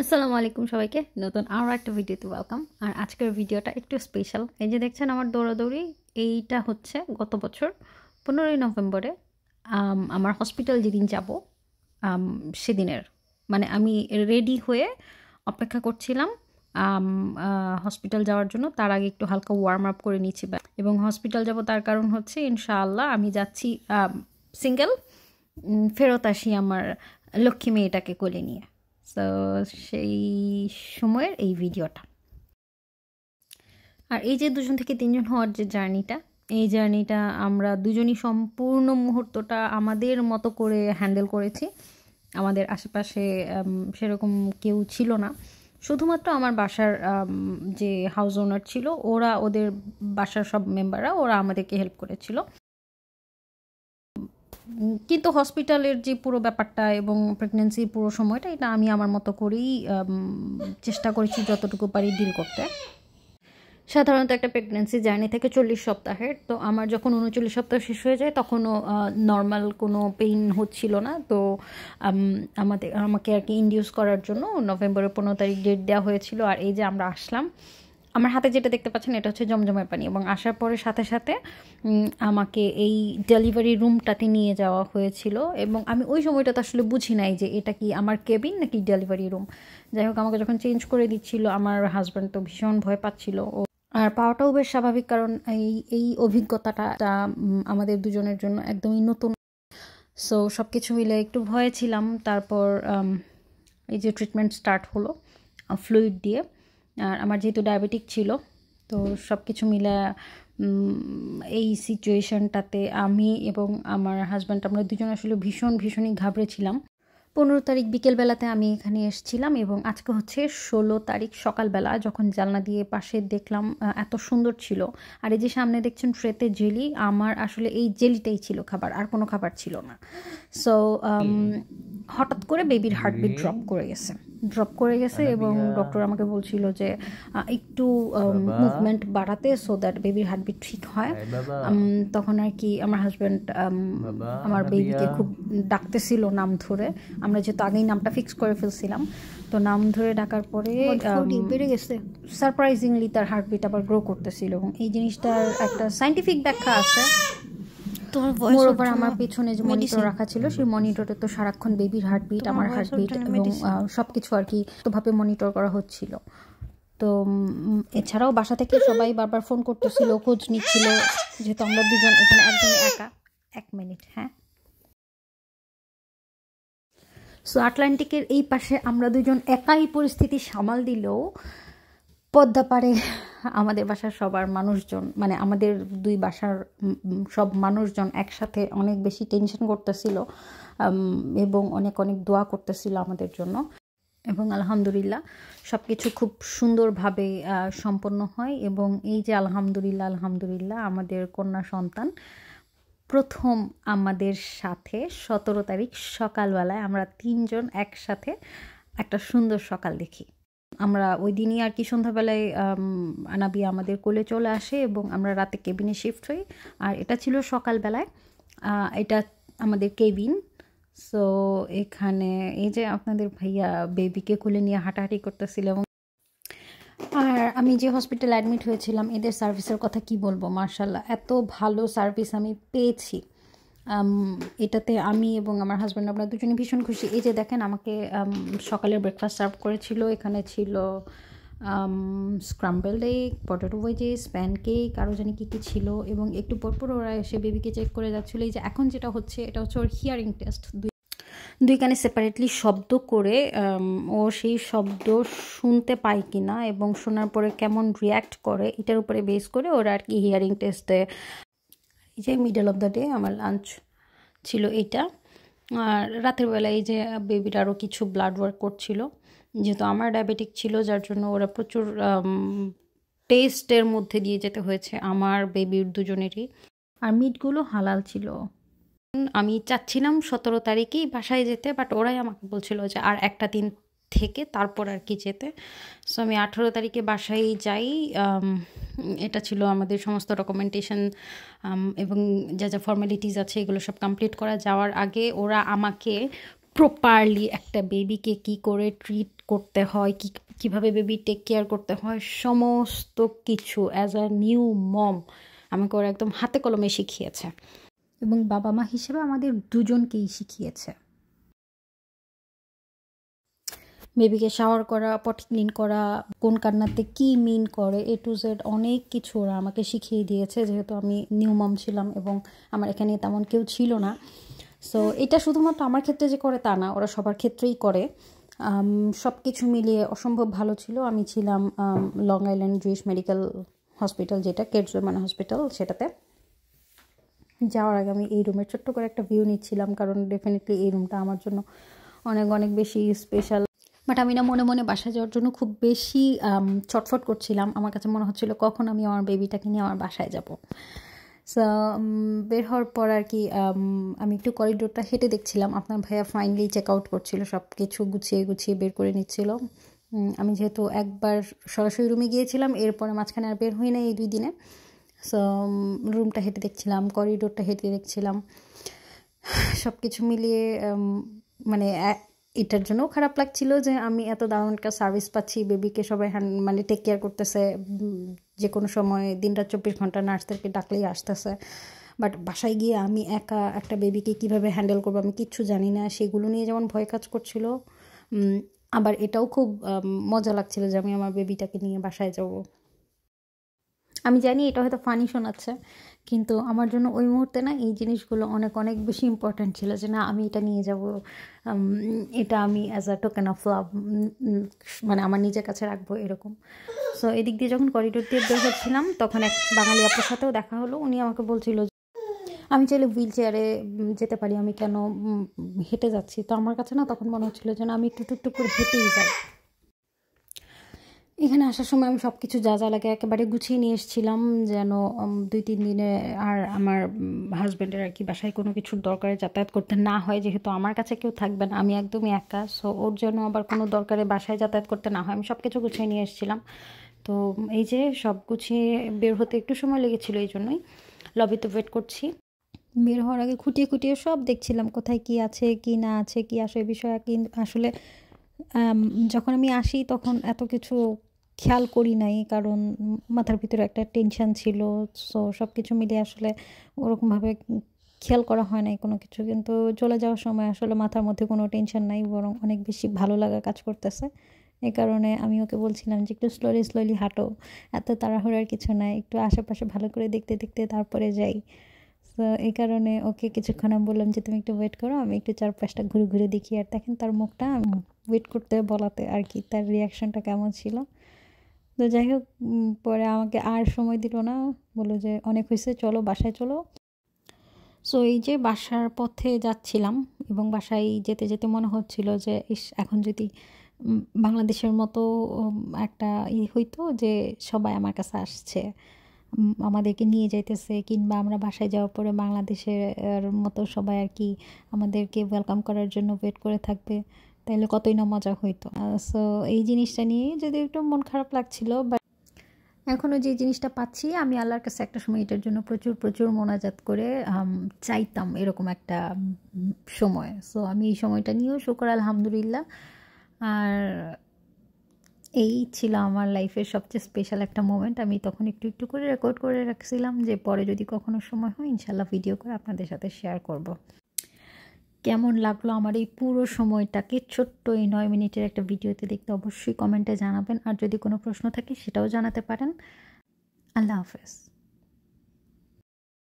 আসসালামু আলাইকুম সবাইকে নতুন আরও একটা ভিডিওতে ওয়েলকাম। আর আজকের ভিডিওটা একটু স্পেশাল। এই যে দেখছেন আমার দৌড়াদৌড়ি, এইটা হচ্ছে গত বছর 15ই নভেম্বরে আমার হসপিটাল যেদিন যাব সেদিনের, মানে আমি রেডি হয়ে অপেক্ষা করছিলাম হসপিটাল যাওয়ার জন্য। তার আগে একটু হালকা ওয়ার্ম আপ করে নিচ্ছি এবং হসপিটাল যাব তার কারণ হচ্ছে ইনশাআল্লাহ আমি যাচ্ছি সিঙ্গেল, ফেরত আসি আমার লক্ষ্মী মেয়েটাকে কোলে নিয়ে। সো সেই সময়ের এই ভিডিওটা। আর এই যে 2জন থেকে 3জন হওয়ার যে জার্নিটা, এই জার্নিটা আমরা দুজনই সম্পূর্ণ মুহূর্তটা আমাদের মতো করে হ্যান্ডেল করেছি। আমাদের আশেপাশে সেরকম কেউ ছিল না, শুধুমাত্র আমার বাসার যে হাউস ওনার ছিল, ওরা ওদের বাসার সব মেম্বাররা ওরা আমাদেরকে হেল্প করেছিল। কিন্তু হসপিটালের যে পুরো ব্যাপারটা এবং প্রেগনেন্সির পুরো সময়টা, এটা আমি আমার মতো করেই চেষ্টা করেছি যতটুকু পারি ডিল করতে। সাধারণত একটা প্রেগনেন্সি জার্নি থেকে 40 সপ্তাহের, তো আমার যখন 39 সপ্তাহ শেষ হয়ে যায় তখনও নর্মাল কোনো পেইন হচ্ছিল না। তো আমাকে আর কি ইনডিউস করার জন্য নভেম্বরের 15 তারিখ ডেট দেওয়া হয়েছিল। আর এই যে আমরা আসলাম, আমার হাতে যেটা দেখতে পাচ্ছেন এটা হচ্ছে জমজমের পানি, এবং আসার পরে সাথে সাথে আমাকে এই ডেলিভারি রুমটাতে নিয়ে যাওয়া হয়েছিল। এবং আমি ওই সময়টাতে আসলে বুঝি নাই যে এটা কি আমার কেবিন নাকি ডেলিভারি রুম। যাই হোক, আমাকে যখন চেঞ্জ করে দিচ্ছিল আমার হাজব্যান্ড তো ভীষণ ভয় পাচ্ছিল, আর পাওয়াটাও বেশ স্বাভাবিক, কারণ এই অভিজ্ঞতাটা আমাদের দুজনের জন্য একদমই নতুন। সো সব কিছু মিলে একটু ভয়ে ছিলাম। তারপর এই যে ট্রিটমেন্ট স্টার্ট হলো ফ্লুইড দিয়ে। আর আমার যেহেতু ডায়াবেটিক ছিল, তো সব কিছু মিলে এই সিচুয়েশনটাতে আমি এবং আমার হাজব্যান্ড আমরা দুজন আসলে ভীষণই ঘাবড়েছিলাম। 15 তারিখ বিকেলবেলাতে আমি এখানে এসেছিলাম, এবং আজকে হচ্ছে 16 তারিখ সকালবেলা, যখন জানলা দিয়ে পাশে দেখলাম এত সুন্দর ছিল। আর এই যে সামনে দেখছেন ট্রেতে জেলি, আমার আসলে এই জেলিটাই ছিল খাবার, আর কোনো খাবার ছিল না। সো হঠাৎ করে বেবির হার্টবিট ড্রপ করে গেছে এবং ডক্টর আমাকে বলছিল যে একটু মুভমেন্ট বাড়াতে, সো দ্যাট বেবির হার্টবিট ঠিক হয়। তখন আর কি আমার হাজব্যান্ড আমার বেবিকে খুব ডাকতেছিল নাম ধরে। আমরা যেহেতু আগেই নামটা ফিক্স করে ফেলছিলাম, তো নাম ধরে ডাকার পরে বেড়ে গেছে। সারপ্রাইজিংলি তার হার্টবিট আবার গ্রো করতেছিল, এবং এই জিনিসটার একটা সাইন্টিফিক ব্যাখ্যা আছে। মোরওভার আমার পেছনে যে মনিটর রাখা ছিল, সেই মনিটরে তো সারাক্ষণ বেবির হার্টবিট, আমার হার্টবিট এবং সব কিছু আর কি ভাবে মনিটর করা হচ্ছিল। তো এছাড়াও বাসা থেকে সবাই বারবার ফোন করতেছিল, খোঁজ নিচ্ছিল, যেহেতু আমরা দুজন এখানে একদমই একা। 1 মিনিট, হ্যাঁ। সো আটলান্টিকের এই পাশে আমরা দুজন একাই পরিস্থিতি সামাল দিলেও পদ্মা পারে আমাদের বাসার সবার মানুষজন, মানে আমাদের দুই বাসার সব মানুষজন একসাথে অনেক বেশি টেনশন করতেছিল এবং অনেক দোয়া করতেছিল আমাদের জন্য। এবং আলহামদুলিল্লাহ সব কিছু খুব সুন্দরভাবে সম্পন্ন হয়। এবং এই যে আলহামদুলিল্লাহ আমাদের কন্যা সন্তান প্রথম আমাদের সাথে 17 তারিখ সকালবেলায় আমরা 3জন একসাথে একটা সুন্দর সকাল দেখি। আমরা ওই দিনই আর কি সন্ধ্যাবেলায় আনাবিয়া আমাদের কোলে চলে আসে এবং আমরা রাতে কেবিনে শিফট হই। আর এটা ছিল সকালবেলায়, এটা আমাদের কেবিন। সো এখানে এই যে আপনাদের ভাইয়া বেবিকে কোলে নিয়ে হাঁটাহাঁটি করতেছিল। এবং আর আমি যে হসপিটালে অ্যাডমিট হয়েছিলাম, এদের সার্ভিসের কথা কি বলবো, মার্শাল্লাহ এত ভালো সার্ভিস আমি পেয়েছি। এটাতে আমি এবং আমার হাজব্যান্ড আমরা দুজনে ভীষণ খুশি। এই যে দেখেন, আমাকে সকালের ব্রেকফাস্ট সার্ভ করেছিল। এখানে ছিল স্ক্রাম্বলড এগ, পটেটো ওয়েজেস, প্যানকেক, আরও জানি কী কী ছিল। এবং একটু পরপর ওরা এসে বেবিকে চেক করে যাচ্ছিলো। এই যে এখন যেটা হচ্ছে, এটা হচ্ছে ওর হিয়ারিং টেস্ট। দুই কানে সেপারেটলি শব্দ করে ও সেই শব্দ শুনতে পায় কি না এবং শোনার পরে কেমন রিয়্যাক্ট করে, এটার উপরে বেস করে ওরা আর কি হিয়ারিং টেস্টে। এই যে মিডল অফ দ্য ডে আমার লাঞ্চ ছিল এইটা। আর রাতের বেলায় এই যে বেবির আরও কিছু ব্লাড ওয়ার্ক করছিল, যেহেতু আমার ডায়াবেটিক ছিল যার জন্য ওরা প্রচুর টেস্টের মধ্যে দিয়ে যেতে হয়েছে আমার বেবির দুজনেরই। আর মিটগুলো হালাল ছিল। আমি চাচ্ছিলাম 17 তারিখেই বাসায় যেতে, বাট ওরাই আমাকে বলছিল যে আর একটা দিন থেকে তারপর আর কি যেতে। সো আমি 18 তারিখে বাসায় যাই। এটা ছিল আমাদের সমস্ত ডকুমেন্টেশন এবং যা যা ফর্মালিটিস আছে এগুলো সব কমপ্লিট করা। যাওয়ার আগে ওরা আমাকে প্রপারলি একটা বেবিকে কি করে ট্রিট করতে হয়, কীভাবে বেবি টেক কেয়ার করতে হয়, সমস্ত কিছু অ্যাজ আ নিউ মম আমাকে ওরা একদম হাতে কলমে শিখিয়েছে, এবং বাবা মা হিসেবে আমাদের দুজনকেই শিখিয়েছে। বেবিকে শাওয়ার করা, পটি ক্লিন করা, কোন কান্নাতে কি মিন করে, A to Z অনেক কিছু ওরা আমাকে শিখিয়ে দিয়েছে, যেহেতু আমি নিউ মম ছিলাম এবং আমার এখানে তেমন কেউ ছিল না। সো এটা শুধুমাত্র আমার ক্ষেত্রে যে করে তা না, ওরা সবার ক্ষেত্রেই করে। সব কিছু মিলিয়ে অসম্ভব ভালো ছিল। আমি ছিলাম long island Jewish medical hospital, যেটা কেডজোরমান হসপিটাল, সেটাতে যাওয়ার আগে আমি এই রুমের ছোট্ট করে একটা ভিউ নিচ্ছিলাম, কারণ ডেফিনেটলি এই রুমটা আমার জন্য অনেক অনেক বেশি স্পেশাল। বাট আমি না মনে মনে বাসায় যাওয়ার জন্য খুব বেশি ছটফট করছিলাম। আমার কাছে মনে হচ্ছিল কখন আমি আমার বেবিটাকে নিয়ে আমার বাসায় যাব। সো বের হওয়ার পর আর কি আমি একটু করিডোরটা হেঁটে দেখছিলাম। আপনার ভাইয়া ফাইনালি চেক আউট করছিল, সব কিছু গুছিয়ে গুছিয়ে বের করে নিচ্ছিল। আমি যেহেতু একবার সরাসরি রুমে গিয়েছিলাম, এরপরে মাঝখানে আর বের হই না এই 2 দিনে। সো রুমটা হেঁটে দেখছিলাম, করিডোরটা হেঁটে দেখছিলাম, সব কিছু মিলিয়ে মানে এটার জন্যও খারাপ লাগছিল যে আমি এত দারুণ একটা সার্ভিস পাচ্ছি, বেবিকে সবাই মানে টেক কেয়ার করতেছে, যে কোনো সময় দিনরাত 24 ঘন্টা নার্সদেরকে ডাকলেই আসতেছে। বাট বাসায় গিয়ে আমি একা একটা বেবিকে কীভাবে হ্যান্ডেল করবো আমি কিচ্ছু জানি না, সেগুলো নিয়ে যেমন ভয় কাজ করছিল, আবার এটাও খুব মজা লাগছিল যে আমি আমার বেবিটাকে নিয়ে বাসায় যাব। আমি জানি এটা হয়তো ফানি শোনাচ্ছে, কিন্তু আমার জন্য ওই মুহূর্তে না এই জিনিসগুলো অনেক অনেক বেশি ইম্পর্ট্যান্ট ছিল, যে না আমি এটা নিয়ে যাব, এটা আমি as a token of love মানে আমার নিজের কাছে রাখবো, এরকম। সো এদিক দিয়ে যখন করিডোর দিয়ে বের হচ্ছিলাম, তখন এক বাঙালি আপুর সাথেও দেখা হলো। উনি আমাকে বলছিল আমি চাইলে হুইল চেয়ারে যেতে পারি, আমি কেন হেঁটে যাচ্ছি। তো আমার কাছে না তখন মনে হচ্ছিলো যে না আমি একটু টুকটুক করে হেঁটেই যাই। এখানে আসার সময় আমি সব কিছু যা যা লাগে একেবারে গুছিয়ে নিয়ে এসেছিলাম, যেন 2-3 দিনে আর আমার হাজব্যান্ডের আর কি বাসায় কোনো কিছুর দরকারে যাতায়াত করতে না হয়, যেহেতু আমার কাছে কেউ থাকবে না, আমি একদমই একা। সো ওর জন্য আবার কোনো দরকারে বাসায় যাতায়াত করতে না হয়, আমি সব কিছু গুছিয়ে নিয়ে এসেছিলাম। তো এই যে সব গুছিয়ে বের হতে একটু সময় লেগেছিলো, এই জন্যই লবিতে ওয়েট করছি। বের হওয়ার আগে খুঁটিয়ে খুঁটিয়ে সব দেখছিলাম, কোথায় কি আছে কি না আছে, কি আসে বিষয়। কিন্তু আসলে যখন আমি আসি তখন এত কিছু খেয়াল করি নাই, কারণ মাথার ভিতরে একটা টেনশান ছিল। সো সব কিছু মিলিয়ে আসলে ওরকমভাবে খেয়াল করা হয় নাই কোনো কিছু। কিন্তু চলে যাওয়ার সময় আসলে মাথার মধ্যে কোনো টেনশন নাই, বরং অনেক বেশি ভালো লাগা কাজ করতেছে। এই কারণে আমি ওকে বলছিলাম যে একটু স্লোলি হাঁটো, এত তাড়াহুড়ার কিছু নাই, একটু আশেপাশে ভালো করে দেখতে দেখতে তারপরে যাই। তো এই কারণে ওকে কিছুক্ষণ আমি বললাম যে তুমি একটু ওয়েট করো, আমি একটু চারপাশটা ঘুরে ঘুরে দেখি। আর দেখেন তার মুখটা ওয়েট করতে বলাতে আর কি তার রিয়াকশনটা কেমন ছিল। তো যাই হোক, পরে আমাকে আর সময় দিল না, বললো যে অনেক হয়েছে, চলো বাসায় চলো। সো এই যে বাসার পথে যাচ্ছিলাম, এবং বাসায় যেতে যেতে মনে হচ্ছিল যে এখন যদি বাংলাদেশের মতো একটা হইতো, যে সবাই আমার কাছে আসছে, আমাদেরকে নিয়ে যাইতেছে, কিংবা আমরা বাসায় যাওয়ার পরে বাংলাদেশের মতো সবাই আর কি আমাদেরকে ওয়েলকাম করার জন্য ওয়েট করে থাকবে, তাহলে কতই না মজা হইতো। সো এই জিনিসটা নিয়ে যদি একটু মন খারাপ লাগছিল, বাট এখনও যে জিনিসটা পাচ্ছি, আমি আল্লাহর কাছে একটা সময় এটার জন্য প্রচুর প্রচুর মোনাজাত করে চাইতাম এরকম একটা সময়। সো আমি এই সময়টা নিয়েও শুকর আলহামদুলিল্লাহ। আর এই ছিল আমার লাইফের সবচেয়ে স্পেশাল একটা মোমেন্ট। আমি তখন একটু একটু করে রেকর্ড করে রাখছিলাম, যে পরে যদি কখনো সময় হয় ইনশাল্লাহ ভিডিও করে আপনাদের সাথে শেয়ার করব। কেমন লাগলো আমার এই পুরো সময়টাকে ছোট্ট এই 9 মিনিটের একটা ভিডিওতে দেখতে অবশ্যই কমেন্টে জানাবেন। আর যদি কোনো প্রশ্ন থাকে সেটাও জানাতে পারেন। আল্লাহ হাফেজ।